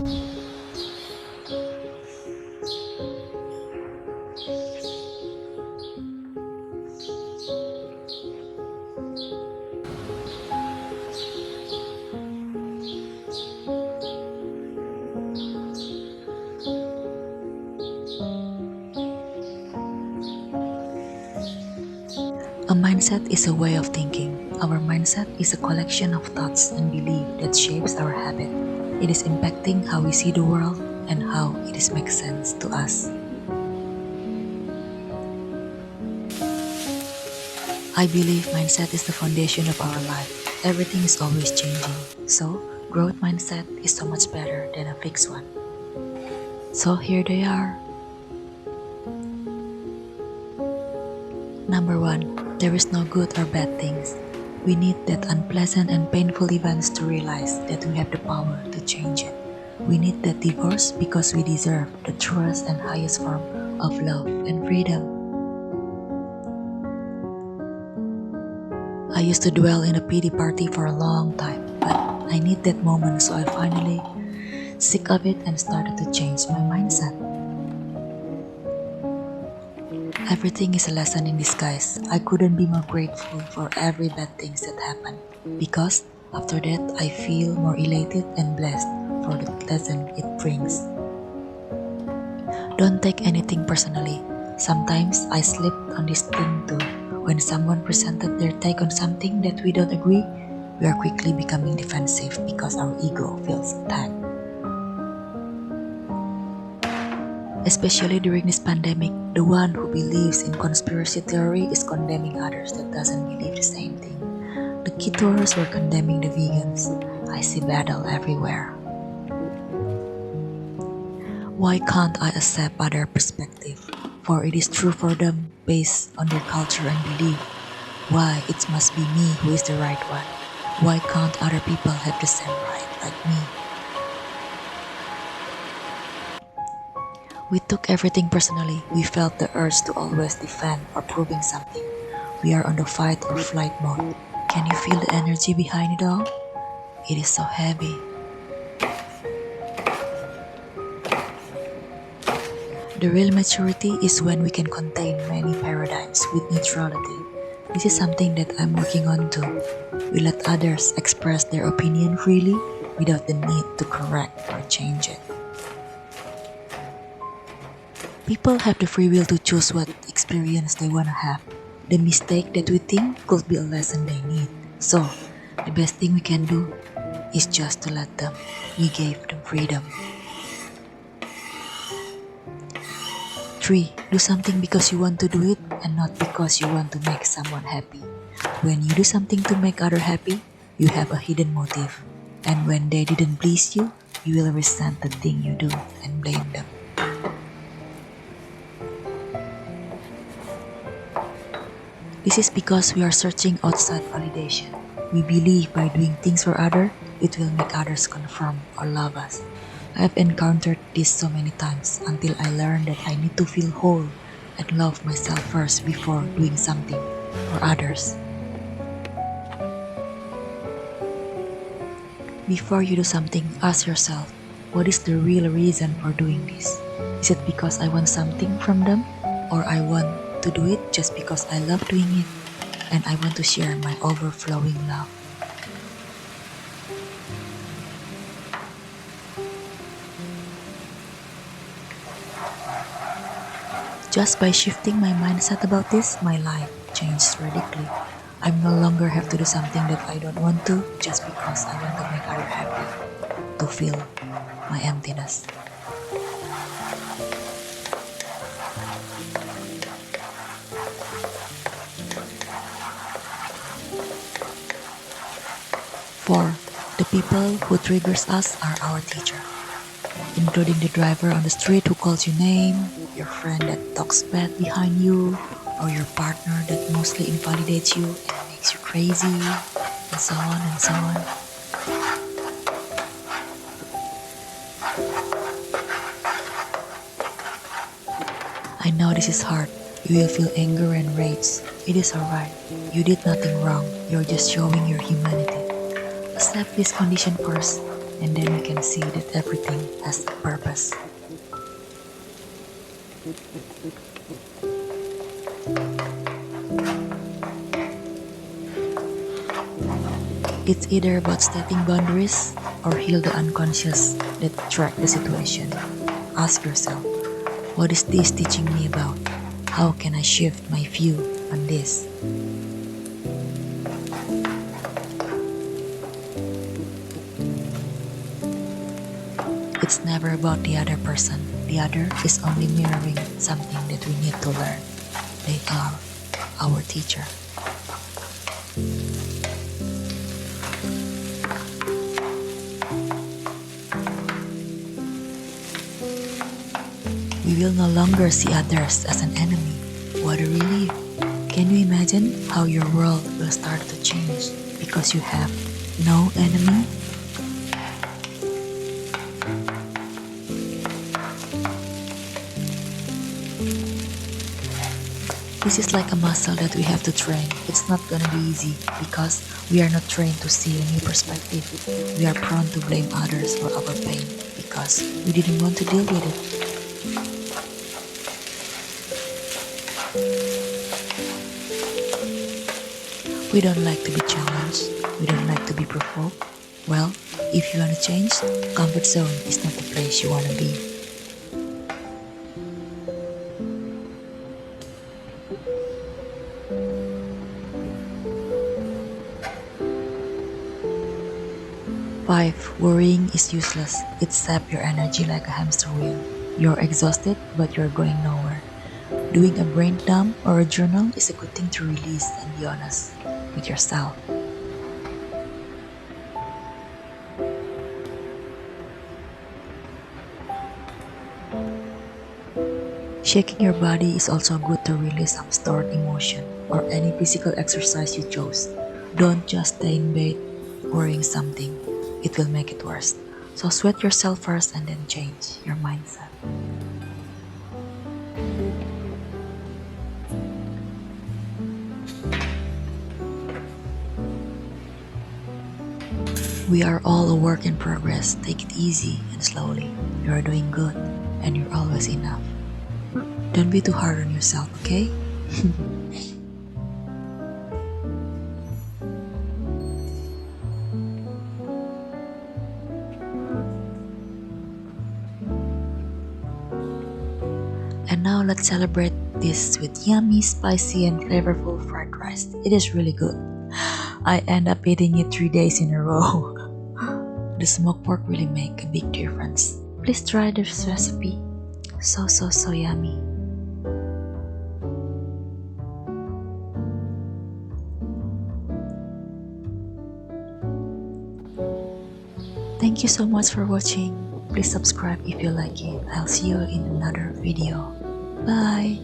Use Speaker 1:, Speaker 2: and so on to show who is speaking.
Speaker 1: A mindset is a way of thinking. Our mindset is a collection of thoughts and beliefs that shapes our habit. It is impacting how we see the world and how it is makes sense to us. I believe mindset is the foundation of our life. Everything is always changing. So, growth mindset is so much better than a fixed one. So here they are. Number 1. There is no good or bad things. We need that unpleasant and painful events to realize that we have the power to change it. We need that divorce because we deserve the truest and highest form of love and freedom. I used to dwell in a pity party for a long time, but I need that moment, so I finally sick of it and started to change my mindset. Everything is a lesson in disguise. I couldn't be more grateful for every bad things that happened, because after that I feel more elated and blessed for the lesson it brings. Don't take anything personally. Sometimes I slipped on this thing too. When someone presented their take on something that we don't agree, we are quickly becoming defensive because our ego feels attacked. Especially during this pandemic, the one who believes in conspiracy theory is condemning others that doesn't believe the same thing. The ketos were condemning the vegans. I see battle everywhere. Why can't I accept other perspective? For it is true for them based on their culture and belief. Why it must be me who is the right one? Why can't other people have the same right like me? We took everything personally. We felt the urge to always defend or proving something. We are on the fight or flight mode. Can you feel the energy behind it all? It is so heavy. The real maturity is when we can contain many paradigms with neutrality. This is something that I'm working on too. We let others express their opinion freely without the need to correct or change it. People have the free will to choose what experience they want to have. The mistake that we think could be a lesson they need. So, the best thing we can do is just to let them. We gave them freedom. 3. Do something because you want to do it and not because you want to make someone happy. When you do something to make others happy, you have a hidden motive. And when they didn't please you, you will resent the thing you do and blame them. This is because we are searching outside validation. We believe by doing things for others, it will make others confirm or love us. I have encountered this so many times until I learned that I need to feel whole and love myself first before doing something for others. Before you do something, ask yourself, what is the real reason for doing this? Is it because I want something from them, or I want to do it just because I love doing it and I want to share my overflowing love? Just by shifting my mindset about this, my life changed radically. I no longer have to do something that I don't want to just because I want to make others happy, to fill my emptiness. Four, the people who triggers us are our teacher, including the driver on the street who calls you name, your friend that talks bad behind you, or your partner that mostly invalidates you and makes you crazy, and so on and so on. I know this is hard. You will feel anger and rage. It is alright. You did nothing wrong. You're just showing your humanity. Accept this condition first. and then we can see that everything has a purpose. It's either about setting boundaries or heal the unconscious that track the situation. Ask yourself, what is this teaching me about? How can I shift my view on this? It's never about the other person. The other is only mirroring something that we need to learn. They are our teacher. We will no longer see others as an enemy. What a relief! Can you imagine how your world will start to change because you have no enemy? This is like a muscle that we have to train. It's not gonna be easy because we are not trained to see a new perspective. We are prone to blame others for our pain because we didn't want to deal with it. We don't like to be challenged. We don't like to be provoked. Well, if you want to change, comfort zone is not the place you want to be. Five, worrying is useless. It saps your energy like a hamster wheel. You're exhausted, but you're going nowhere. Doing a brain dump or a journal is a good thing to release and be honest with yourself. Shaking your body is also good to release some stored emotion or any physical exercise you chose. Don't just stay in bed worrying something. It will make it worse. So sweat yourself first and then change your mindset. We are all a work in progress. Take it easy and slowly. You are doing good and you're always enough. Don't be too hard on yourself, okay? And now let's celebrate this with yummy, spicy, and flavorful fried rice. It is really good. I end up eating it 3 days in a row. The smoked pork really make a big difference. Please try this recipe. So yummy. Thank you so much for watching. Please subscribe if you like it. I'll see you in another video. Bye.